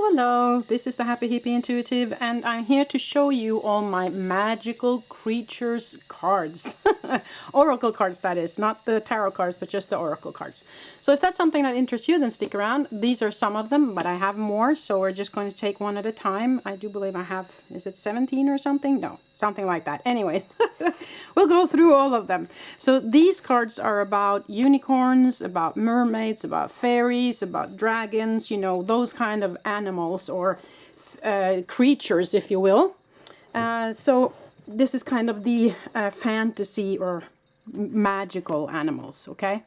Hello, this is the Happy Hippie Intuitive, and I'm here to show you all my magical creatures cards. Oracle cards, that is, not the tarot cards, but just the oracle cards. So if that's something that interests you, then stick around. These are some of them, but I have more, so we're just going to take one at a time. I do believe I have, is it 17 or something? No, something like that. Anyways, we'll go through all of them. So these cards are about unicorns, about mermaids, about fairies, about dragons, you know, those kind of animals or creatures, if you will. So this is kind of the fantasy or magical animals, okay?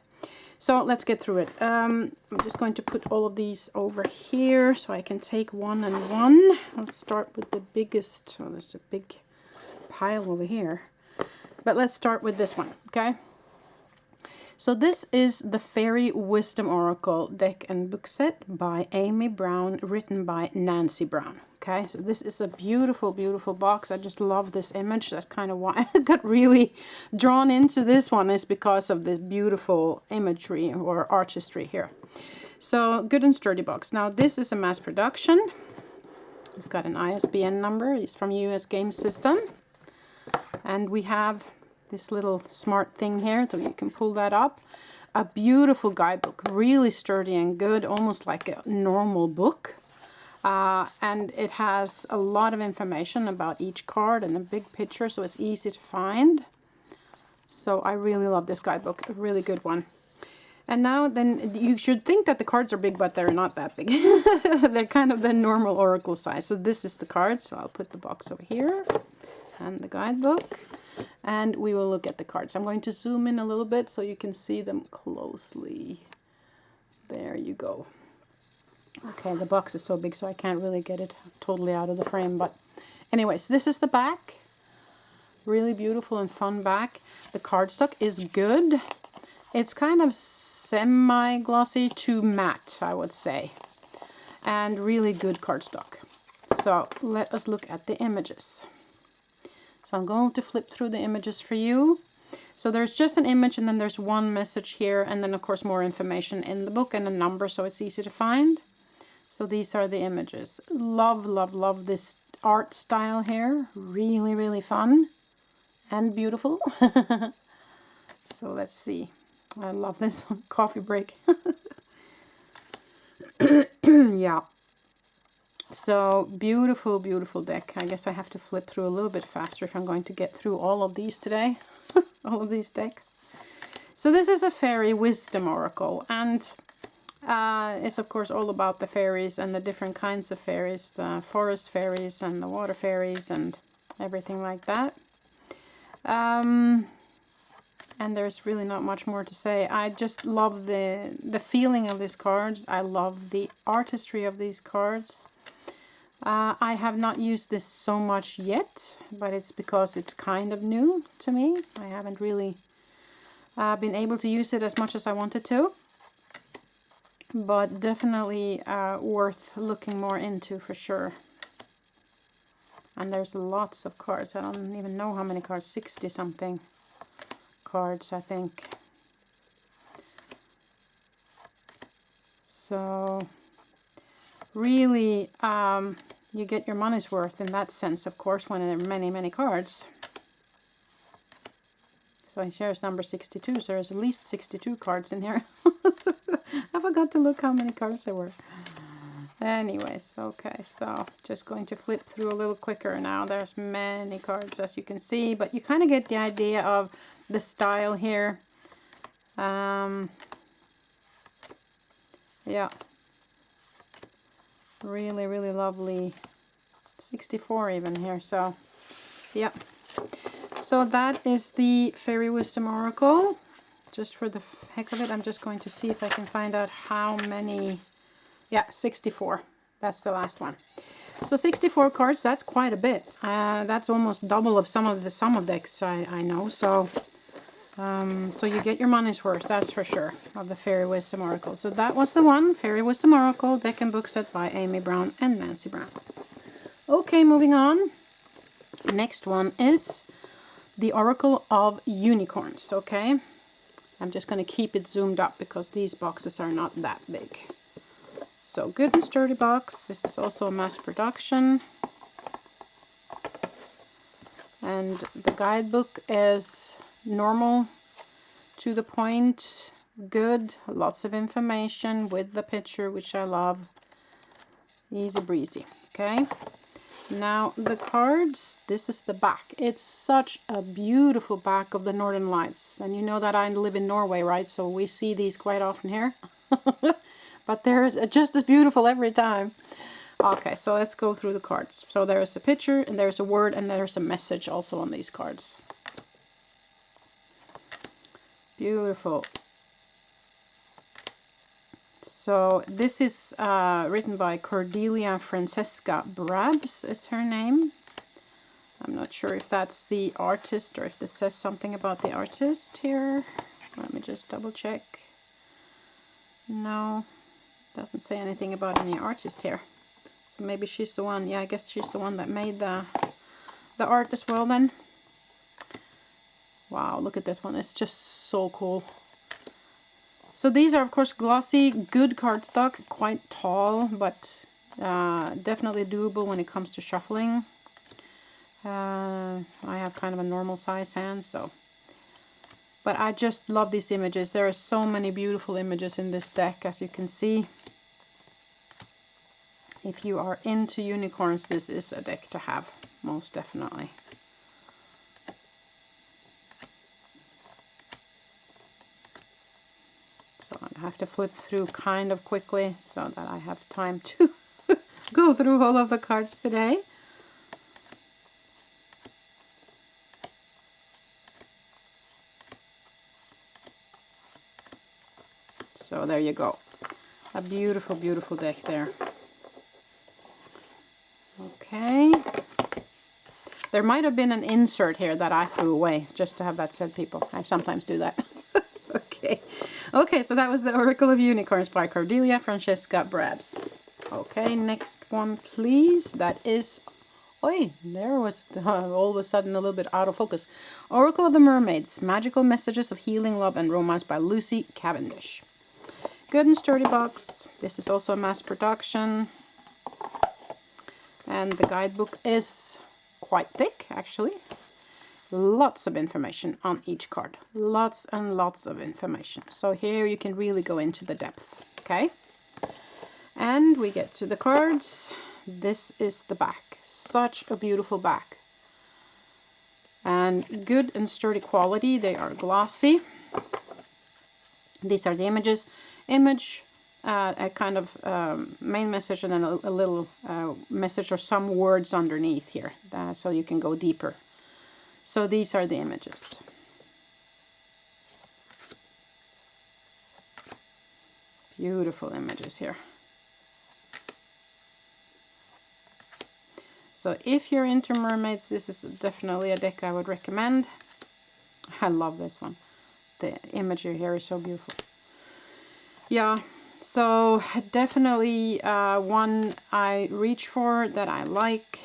So let's get through it. I'm just going to put all of these over here so I can take one and one. Let's start with the biggest. Oh, there's a big pile over here. But let's start with this one, okay? So this is the Fairy Wisdom Oracle deck and book set by Amy Brown, written by Nancy Brown. Okay, so this is a beautiful, beautiful box. I just love this image. That's kind of why I got really drawn into this one, is because of the beautiful imagery or artistry here. So good and sturdy box. Now this is a mass production. It's got an ISBN number. It's from US Game System. And we have this little smart thing here, so you can pull that up. A beautiful guidebook, really sturdy and good, almost like a normal book. And it has a lot of information about each card and a big picture, so it's easy to find. So I really love this guidebook, a really good one. And now then you should think that the cards are big, but they're not that big. They're kind of the normal oracle size. So this is the card, so I'll put the box over here and the guidebook. And we will look at the cards. I'm going to zoom in a little bit so you can see them closely. There you go. Okay, the box is so big so I can't really get it totally out of the frame. But anyways, this is the back. Really beautiful and fun back. The cardstock is good. It's kind of semi-glossy to matte, I would say. And really good cardstock. So let us look at the images. So I'm going to flip through the images for you. So there's just an image and then there's one message here, and then of course more information in the book and a number, so it's easy to find. So these are the images. Love, love, love this art style here. Really, really fun and beautiful. So let's see. I love this one. Coffee break. Yeah. So beautiful, beautiful deck. I guess I have to flip through a little bit faster if I'm going to get through all of these today. All of these decks. So this is a Fairy Wisdom Oracle, and it's of course all about the fairies and the different kinds of fairies, the forest fairies and the water fairies and everything like that. And there's really not much more to say. I just love the feeling of these cards. I love the artistry of these cards. I have not used this so much yet, but it's because it's kind of new to me. I haven't really been able to use it as much as I wanted to. But definitely worth looking more into for sure. And there's lots of cards. I don't even know how many cards, 60 something cards, I think. So really you get your money's worth in that sense, of course, when there are many, many cards. So here's number 62, so there's at least 62 cards in here. I forgot to look how many cards there were. Anyways, okay, so just going to flip through a little quicker now. There's many cards, as you can see, but you kind of get the idea of the style here. Yeah. Really, really lovely. 64 even here, so yeah. So that is the Fairy Wisdom Oracle. Just for the heck of it, I'm just going to see if I can find out how many. Yeah, 64. That's the last one. So 64 cards, that's quite a bit. That's almost double of some of the summer decks I know. So so you get your money's worth, that's for sure, of the Fairy Wisdom Oracle. So that was the one, Fairy Wisdom Oracle, deck and book set by Amy Brown and Nancy Brown. Okay, moving on. Next one is the Oracle of Unicorns, okay? I'm just going to keep it zoomed up because these boxes are not that big. So good and sturdy box. This is also a mass production. And the guidebook is normal, to the point, good, lots of information with the picture, which I love. Easy breezy. Okay. Now the cards, this is the back. It's such a beautiful back of the Northern Lights. And you know that I live in Norway, right? So we see these quite often here. But there's just as beautiful every time. Okay, so let's go through the cards. So there's a picture, and there's a word, and there's a message also on these cards. Beautiful. So this is written by Cordelia Francesca Brabs is her name. I'm not sure if that's the artist or if this says something about the artist here. Let me just double check. No, doesn't say anything about any artist here. So maybe she's the one. Yeah, I guess she's the one that made the art as well then. Wow, look at this one. It's just so cool. So these are of course glossy, good cardstock, quite tall, but definitely doable when it comes to shuffling. I have kind of a normal size hand, so. But I just love these images. There are so many beautiful images in this deck, as you can see. If you are into unicorns, this is a deck to have, most definitely. So I have to flip through kind of quickly so that I have time to go through all of the cards today. So there you go. A beautiful, beautiful deck there. Okay. There might have been an insert here that I threw away, just to have that said, people. I sometimes do that. Okay. Okay, so that was the Oracle of Unicorns by Cordelia Francesca Brabs. Okay, next one, please. That is... Oi, there was all of a sudden a little bit out of focus. Oracle of the Mermaids, Magical Messages of Healing, Love and Romance by Lucy Cavendish. Good and sturdy box. This is also a mass production. And the guidebook is quite thick, actually. Lots of information on each card. Lots and lots of information. So here you can really go into the depth. Okay. And we get to the cards. This is the back. Such a beautiful back. And good and sturdy quality. They are glossy. These are the images. Image, a kind of main message, and then a little message or some words underneath here, so you can go deeper. So these are the images. Beautiful images here. So if you're into mermaids, this is definitely a deck I would recommend. I love this one. The imagery here is so beautiful. Yeah, so definitely one I reach for, that I like,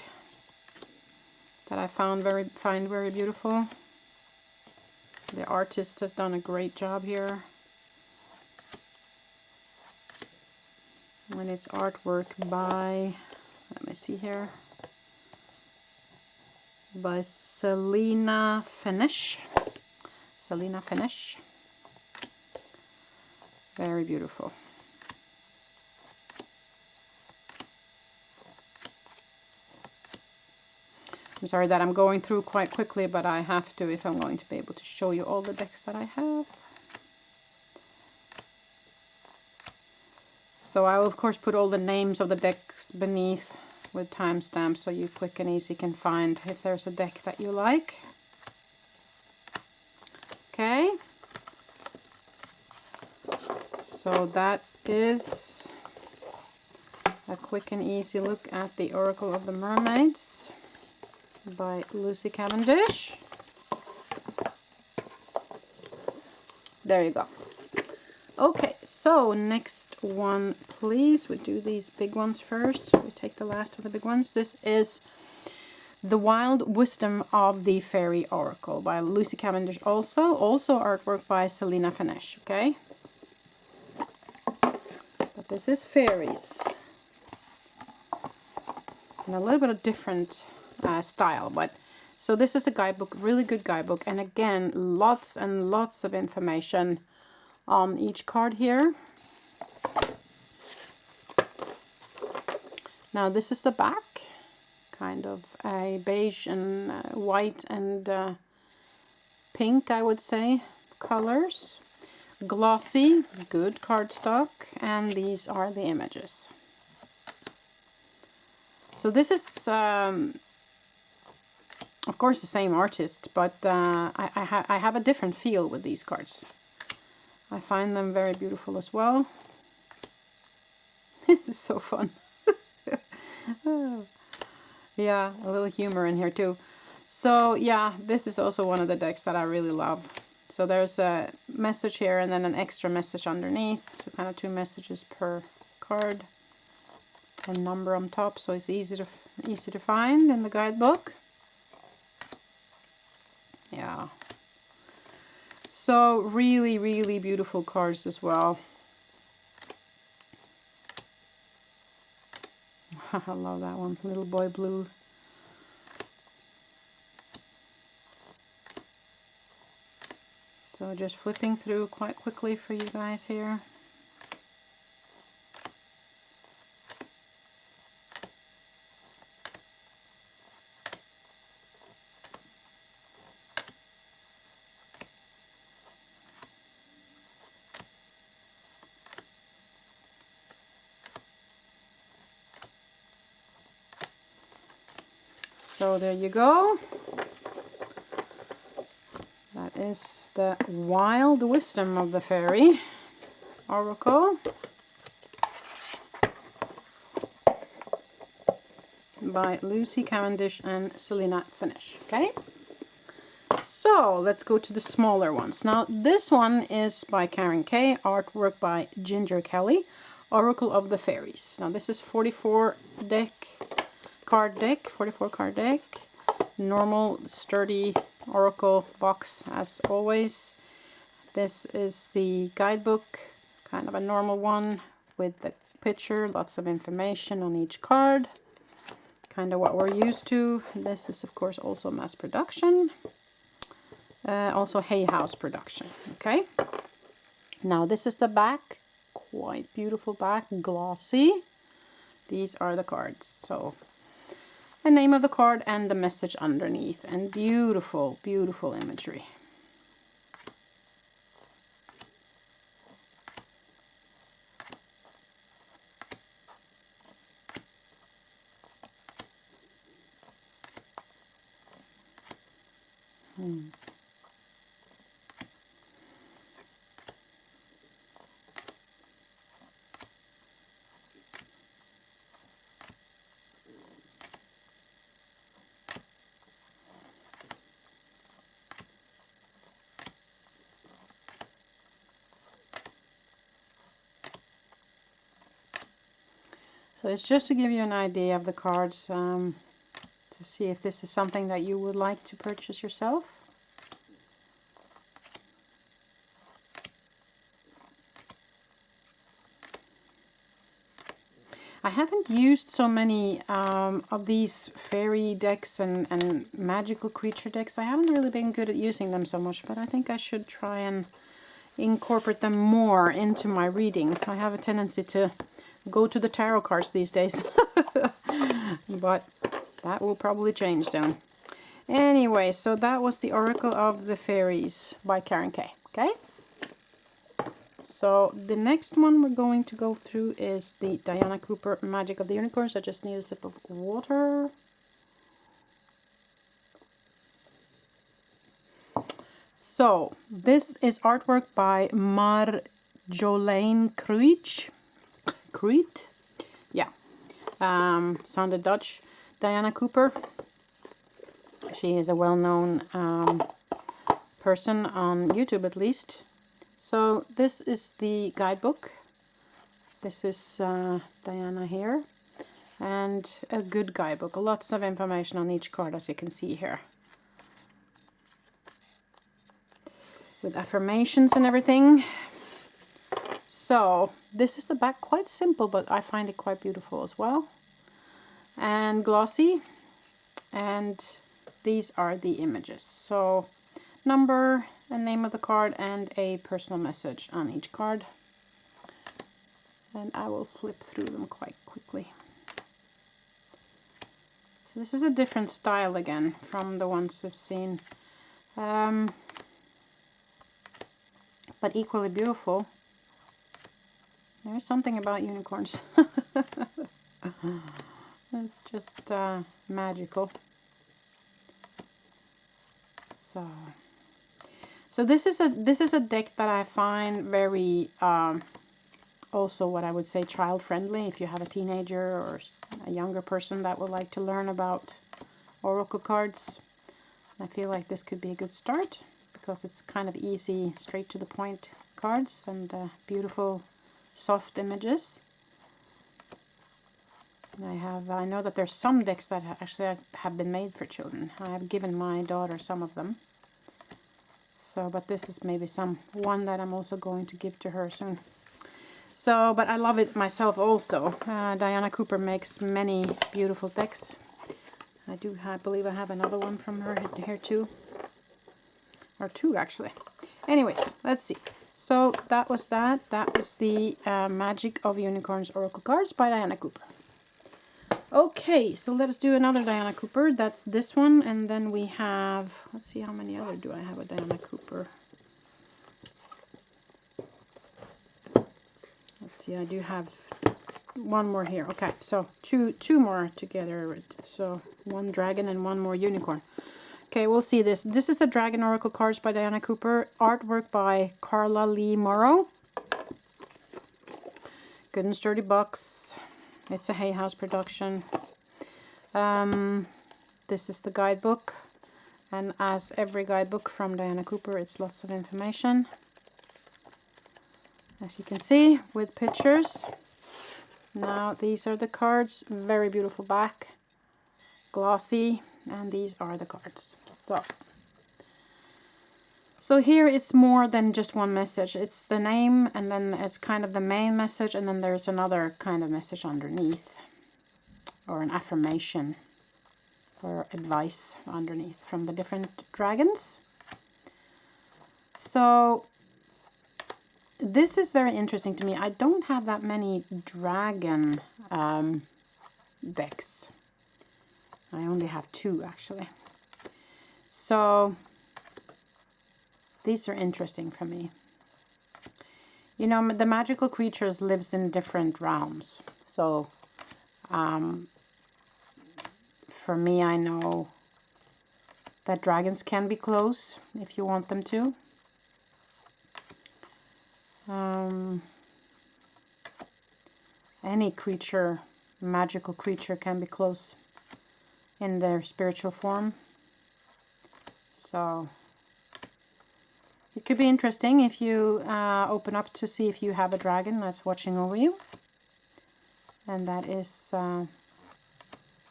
that I find very beautiful. The artist has done a great job here. And it's artwork by, let me see here, by Selena Finish. Selena Finish. Very beautiful. I'm sorry that I'm going through quite quickly, but I have to if I'm going to be able to show you all the decks that I have. So I will of course put all the names of the decks beneath with timestamps, so you quick and easy can find if there's a deck that you like. Okay. So that is a quick and easy look at the Oracle of the Mermaids by Lucy Cavendish. There you go. Okay, so next one, please. We do these big ones first. So we take the last of the big ones. This is The Wild Wisdom of the Fairy Oracle by Lucy Cavendish, also artwork by Selena Finish. Okay. The But this is Fairies. And a little bit of different style, but so this is a guidebook, really good guidebook, and again lots and lots of information on each card here. Now this is the back, kind of a beige and white and pink, I would say, colors. Glossy, good cardstock, and these are the images. So this is, of course, the same artist, but I have a different feel with these cards. I find them very beautiful as well. This is so fun. Yeah, a little humor in here too. So yeah, this is also one of the decks that I really love. So there's a message here and then an extra message underneath. So kind of 2 messages per card. A number on top, so it's easy to find in the guidebook. Yeah. So really, really beautiful cards as well. I love that one, Little Boy Blue. So just flipping through quite quickly for you guys here. So there you go. That is the Wild Wisdom of the Fairy Oracle by Lucy Cavendish and Selena Finish. Okay, so let's go to the smaller ones. Now this one is by Karen Kay, artwork by Ginger Kelly, Oracle of the Fairies. Now this is 44 card deck, normal sturdy Oracle box as always. This is the guidebook, kind of a normal one with the picture, lots of information on each card, kind of what we're used to. This is of course also mass production, also Hay House production. Okay, now this is the back, quite beautiful back, glossy. These are the cards, so the name of the card and the message underneath, and beautiful, beautiful imagery. So it's just to give you an idea of the cards, to see if this is something that you would like to purchase yourself. I haven't used so many of these fairy decks and magical creature decks. I haven't really been good at using them so much, but I think I should try and incorporate them more into my readings. I have a tendency to go to the tarot cards these days, but that will probably change then. Anyway, so that was the Oracle of the Fairies by Karen Kay. Okay, so the next one we're going to go through is the Diana Cooper Magic of the Unicorns. I just need a sip of water. So this is artwork by Marjolein Kruit. Yeah, sounded Dutch. Diana Cooper. She is a well-known person on YouTube, at least. So this is the guidebook. This is Diana here, and a good guidebook. Lots of information on each card, as you can see here, with affirmations and everything. So this is the back, quite simple, but I find it quite beautiful as well. And glossy. And these are the images. So number and name of the card and a personal message on each card. And I will flip through them quite quickly. So this is a different style again from the ones we've seen. But equally beautiful. There's something about unicorns. It's just magical. So this is a deck that I find very also what I would say child friendly. If you have a teenager or a younger person that would like to learn about oracle cards, I feel like this could be a good start because it's kind of easy, straight to the point cards and beautiful soft images. I know that there's some decks that actually have been made for children. I have given my daughter some of them. So, but this is maybe one that I'm also going to give to her soon. So, but I love it myself also. Diana Cooper makes many beautiful decks. I believe I have another one from her here too. Or two actually. Anyways, let's see. So that was that. That was the Magic of Unicorns Oracle Cards by Diana Cooper. Okay, so let's do another Diana Cooper. That's this one, and then we have, let's see how many other do I have with Diana Cooper. Let's see, I do have one more here. Okay, so two more together. So one dragon and one more unicorn. Okay, we'll see this. This is the Dragon Oracle Cards by Diana Cooper. Artwork by Carla Lee Morrow. Good and sturdy box. It's a Hay House production. This is the guidebook. And as every guidebook from Diana Cooper, it's lots of information. As you can see, with pictures. Now, these are the cards. Very beautiful back. Glossy. And these are the cards. So here it's more than just one message. It's the name, and then it's kind of the main message, and then there's another kind of message underneath, or an affirmation or advice underneath from the different dragons. So this is very interesting to me. I don't have that many dragon decks. I only have two actually. So these are interesting for me. You know, the magical creatures lives in different realms. So for me, I know that dragons can be close if you want them to. Any creature, magical creature, can be close in their spiritual form. So it could be interesting if you open up to see if you have a dragon that's watching over you. And that is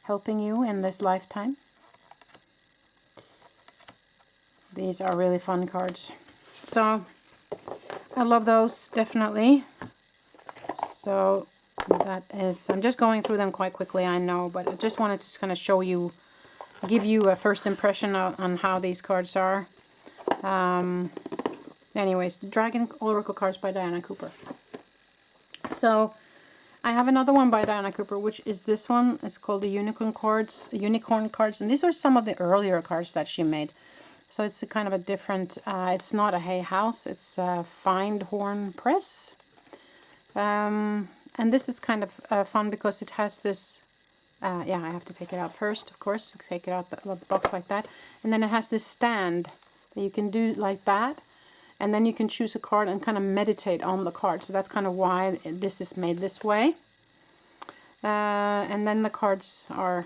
helping you in this lifetime. These are really fun cards. So I love those, definitely. So that is, I'm just going through them quite quickly, I know, but I just wanted to kind of show you, give you a first impression on how these cards are. Anyways, the Dragon Oracle Cards by Diana Cooper. So I have another one by Diana Cooper, which is this one. It's called the Unicorn Cards, and these are some of the earlier cards that she made. So it's a kind of a different, it's not a Hay House, it's a Findhorn Press. And this is kind of fun because it has this, yeah, I have to take it out first, of course, take it out of the box like that. And then it has this stand that you can do like that. And then you can choose a card and kind of meditate on the card. So that's kind of why this is made this way. And then the cards are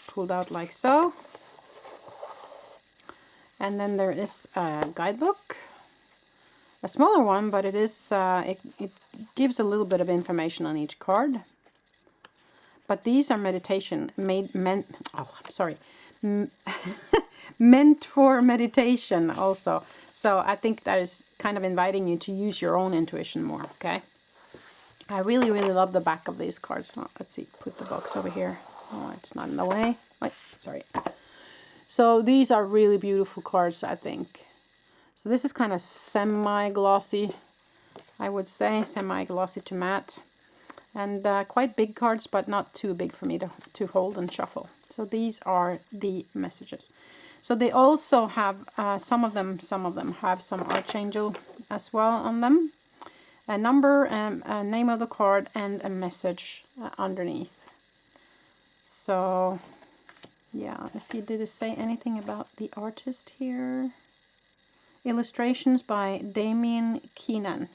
pulled out like so. And then there is a guidebook. A smaller one, but it is it gives a little bit of information on each card. But these are meant for meditation also. So I think that is kind of inviting you to use your own intuition more, okay? I really, really love the back of these cards. Oh, let's see, put the box over here. Oh, it's not in the way. Wait, sorry. So these are really beautiful cards, I think. So this is kind of semi-glossy, I would say, semi-glossy to matte. And quite big cards, but not too big for me to hold and shuffle. So these are the messages. So they also have, some of them have some Archangel as well on them. A number, a name of the card, and a message underneath. So, yeah, let's see, did it say anything about the artist here? Illustrations by Damien Keenan.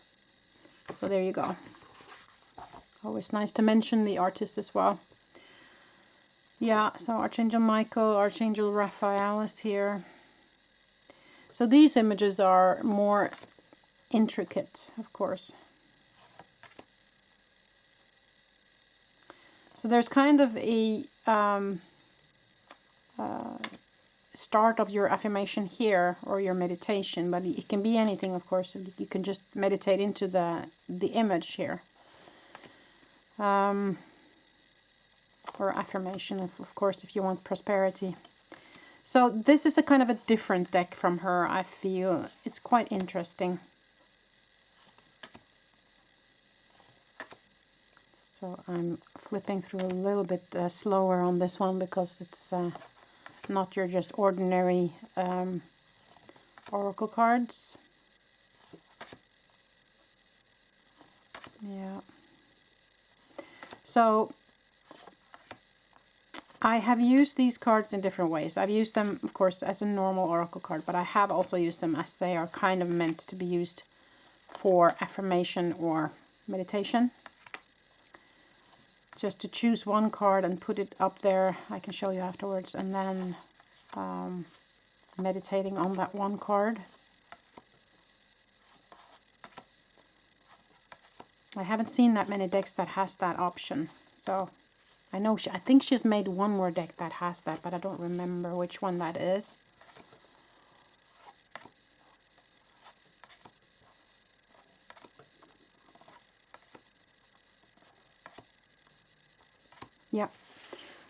So there you go. Always nice to mention the artist as well. Yeah, so Archangel Michael, Archangel Raphael is here. So these images are more intricate, of course. So there's kind of a start of your affirmation here, or your meditation, but it can be anything, of course. You can just meditate into the image here. Or affirmation, of course, if you want prosperity. So this is a kind of a different deck from her, I feel. It's quite interesting. So I'm flipping through a little bit slower on this one, because it's not your just ordinary oracle cards. Yeah. So I have used these cards in different ways. I've used them, of course, as a normal oracle card, but I have also used them as they are kind of meant to be used for affirmation or meditation. Just to choose one card and put it up there, I can show you afterwards, and then meditating on that one card. I haven't seen that many decks that has that option, so I know I think she's made one more deck that has that, but I don't remember which one that is. Yeah,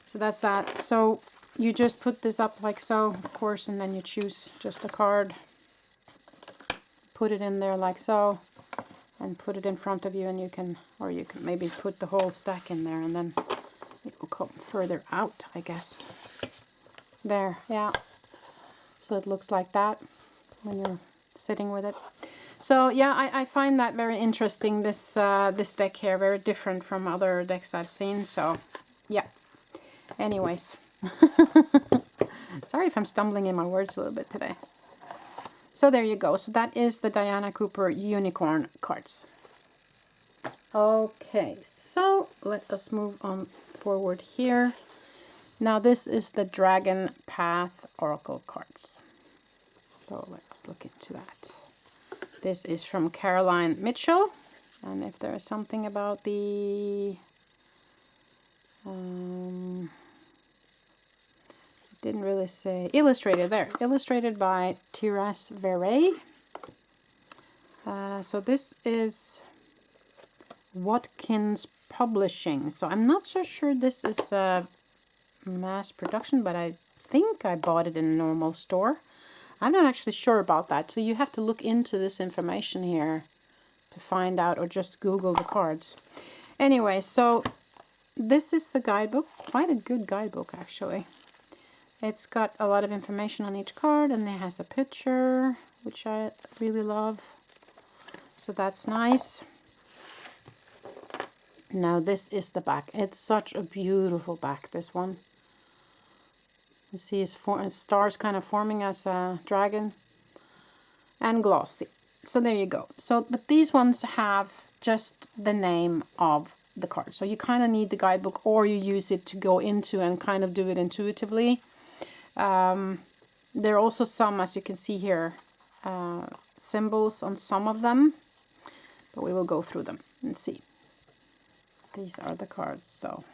so that's that. So you just put this up like so, of course, and then you choose just a card, put it in there like so, and put it in front of you, and you can maybe put the whole stack in there, and then it will come further out, I guess. There, yeah. So it looks like that when you're sitting with it. So yeah, I find that very interesting, this this deck here, very different from other decks I've seen. So yeah, anyways. Sorry if I'm stumbling in my words a little bit today. So there you go. So that is the Diana Cooper Unicorn cards. Okay, so let us move on forward here. Now this is the Dragon Path Oracle cards. So let us look into that. This is from Caroline Mitchell. And if there is something about the... didn't really say... Illustrated, there. Illustrated by Thérèse Verret. So this is Watkins Publishing. So I'm not so sure this is a mass production, but I think I bought it in a normal store. I'm not actually sure about that, so you have to look into this information here to find out, or just Google the cards. Anyway, so this is the guidebook. Quite a good guidebook, actually. It's got a lot of information on each card, and it has a picture, which I really love. So that's nice. Now this is the back. It's such a beautiful back, this one. You see stars kind of forming as a dragon, and glossy. So there you go. So, but these ones have just the name of the card. So you kind of need the guidebook, or you use it to go into and kind of do it intuitively. There are also some, as you can see here, symbols on some of them, but we will go through them and see. These are the cards. So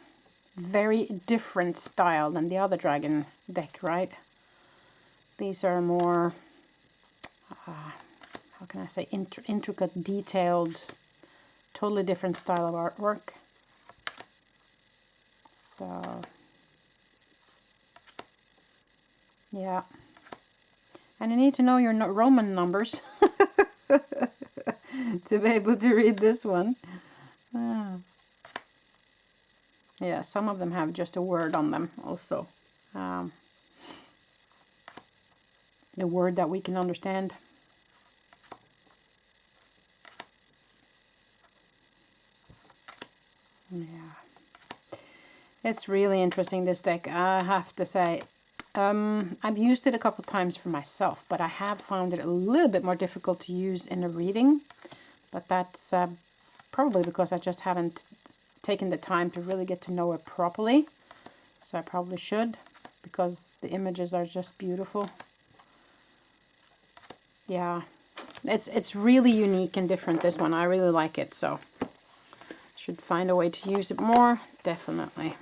very different style than the other dragon deck, right? These are more, how can I say, intricate, detailed, totally different style of artwork. So, yeah. And you need to know your Roman numbers to be able to read this one. Yeah, some of them have just a word on them also. The word that we can understand. Yeah. It's really interesting, this deck, I have to say. I've used it a couple times for myself, but I have found it a little bit more difficult to use in a reading. But that's probably because I just haven't taken the time to really get to know it properly. So I probably should, because the images are just beautiful. Yeah, it's really unique and different, this one. I really like it, so should find a way to use it more, definitely.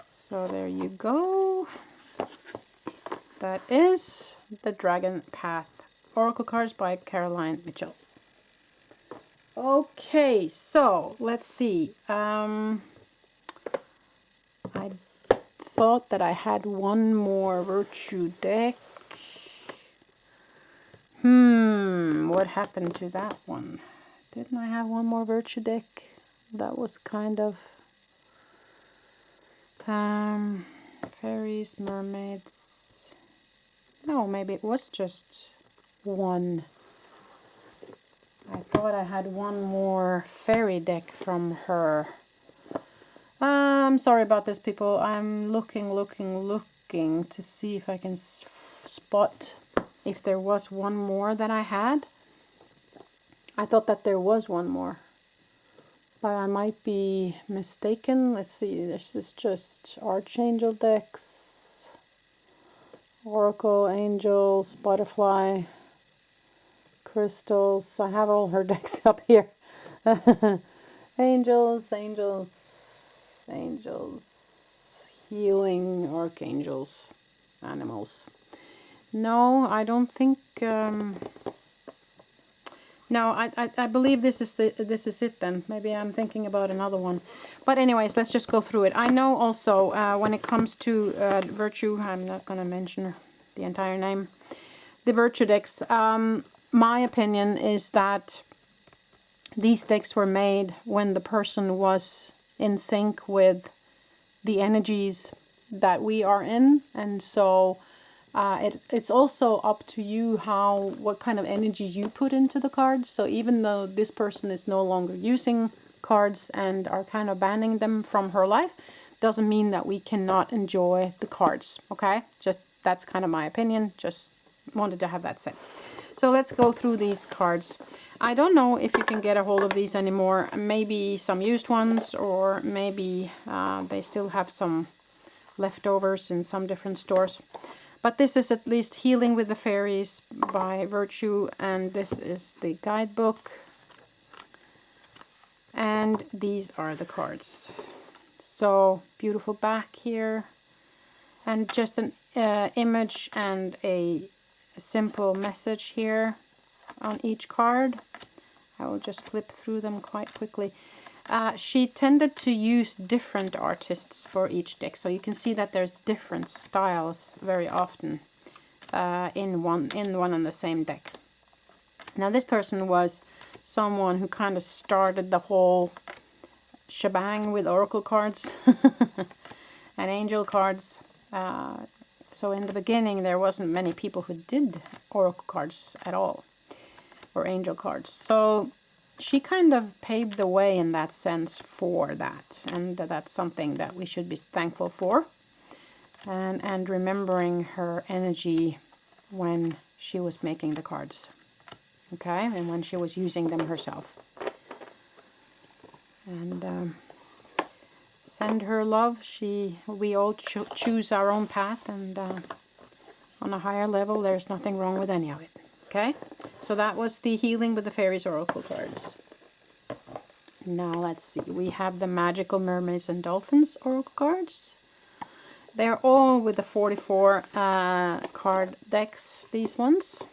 So there you go. That is the Dragon Path Oracle cards by Caroline Mitchell. Okay, so let's see. I thought that I had one more Virtue deck. What happened to that one? Didn't I have one more Virtue deck? That was kind of Fairies, Mermaids. No, maybe it was just one. I thought I had one more fairy deck from her. I'm sorry about this, people. I'm looking to see if I can spot if there was one more that I had. I thought that there was one more, but I might be mistaken. Let's see, this is just Archangel decks, Oracle, Angels, Butterfly, Crystals. I have all her decks up here. Angels, Healing, Archangels, Animals. No, I don't think... No, I believe this is it then. Maybe I'm thinking about another one. But anyways, let's just go through it. I know also when it comes to Virtue, I'm not going to mention the entire name. The Virtue decks, my opinion is that these decks were made when the person was in sync with the energies that we are in. And so it's also up to you what kind of energy you put into the cards. So even though this person is no longer using cards and are kind of banning them from her life, doesn't mean that we cannot enjoy the cards. Okay, just that's kind of my opinion. Just wanted to have that said. So let's go through these cards. I don't know if you can get a hold of these anymore. Maybe some used ones, or maybe they still have some leftovers in some different stores. But this is at least Healing with the Fairies by Virtue, and this is the guidebook. And these are the cards. So beautiful back here, and just an image and a simple message here on each card. I will just flip through them quite quickly. She tended to use different artists for each deck, so you can see that there's different styles very often in one and the same deck. Now this person was someone who kind of started the whole shebang with oracle cards and angel cards. So in the beginning there wasn't many people who did oracle cards at all, or angel cards. So she kind of paved the way in that sense for that, and that's something that we should be thankful for, and remembering her energy when she was making the cards, okay, and when she was using them herself. And send her love. We all choose our own path, and on a higher level there's nothing wrong with any of it. Okay, so that was the Healing with the Fairies Oracle cards. Now let's see, we have the Magical Mermaids and Dolphins oracle cards. They're all with the 44 card decks, these ones.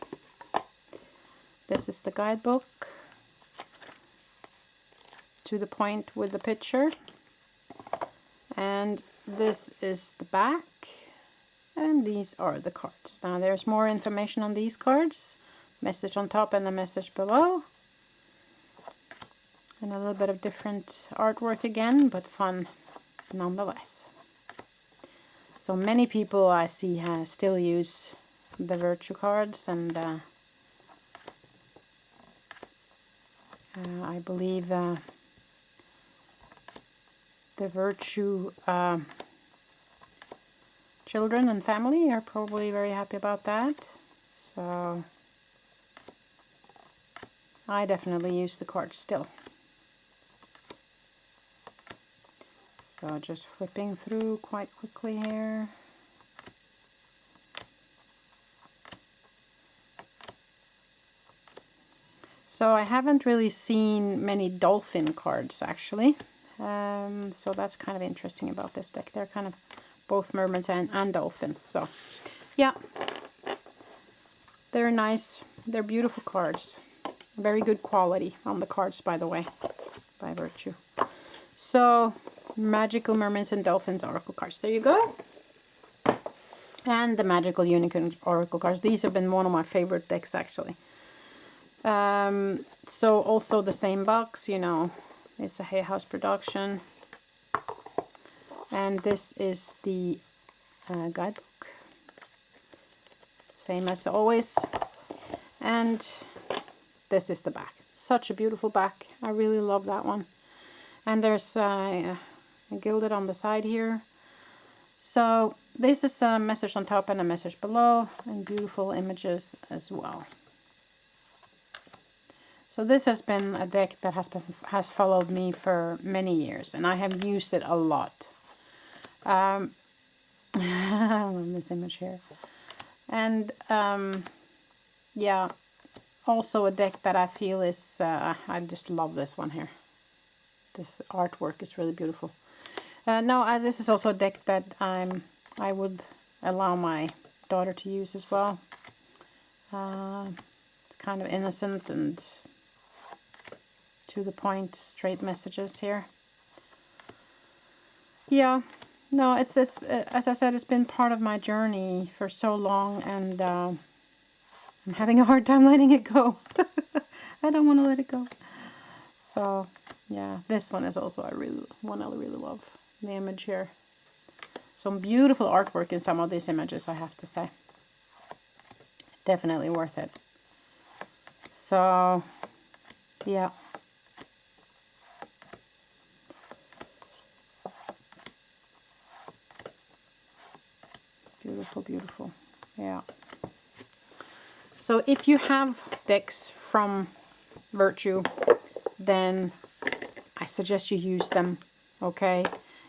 This is the guidebook. To the point with the picture. And this is the back. And these are the cards. Now there's more information on these cards. Message on top and a message below. And a little bit of different artwork again, but fun nonetheless. So many people I see still use the Virtue cards, and I believe the Virtue children and family are probably very happy about that. So I definitely use the cards still. So just flipping through quite quickly here. So I haven't really seen many dolphin cards actually. So that's kind of interesting about this deck. They're kind of both mermaids and dolphins. So yeah, they're nice. They're beautiful cards. Very good quality on the cards, by the way, by Virtue. So Magical Mermaids and Dolphins oracle cards. There you go. And the Magical Unicorn oracle cards. These have been one of my favorite decks actually. So also the same box, you know, it's a Hay House production. And this is the guidebook. Same as always. And this is the back. Such a beautiful back. I really love that one. And there's gilded on the side here. So this is a message on top and a message below, and beautiful images as well. So this has been a deck that has followed me for many years, and I have used it a lot. I love this image here. And yeah, also a deck that I feel is, I just love this one here. This artwork is really beautiful. No, this is also a deck that I would allow my daughter to use as well. It's kind of innocent and to the point, straight messages here. Yeah, no, it's as I said, it's been part of my journey for so long, and I'm having a hard time letting it go. I don't want to let it go. So yeah, this one is also I really love the image here. Some beautiful artwork in some of these images, I have to say. Definitely worth it. So yeah. Beautiful, beautiful. Yeah. So if you have decks from Virtue, then I suggest you use them, okay?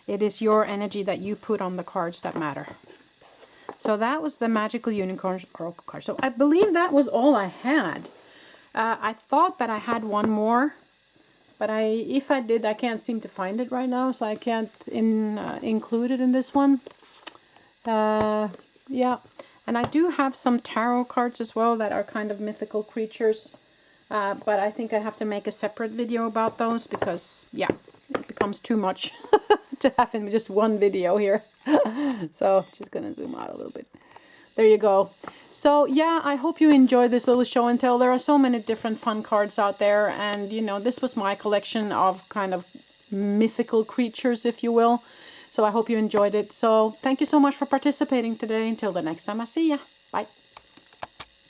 It is your energy that you put on the cards that matter. So that was the Magical Unicorns oracle card. So I believe that was all I had. I thought that I had one more, but if I did, I can't seem to find it right now, so I can't include it in this one. Yeah, and I do have some tarot cards as well that are kind of mythical creatures, but I think I have to make a separate video about those because, yeah, it becomes too much to have in just one video here. So just gonna zoom out a little bit. There you go. So yeah, I hope you enjoyed this little show and tell. There are so many different fun cards out there, and you know, this was my collection of kind of mythical creatures, if you will. So I hope you enjoyed it. So thank you so much for participating today. Until the next time I see ya. Bye.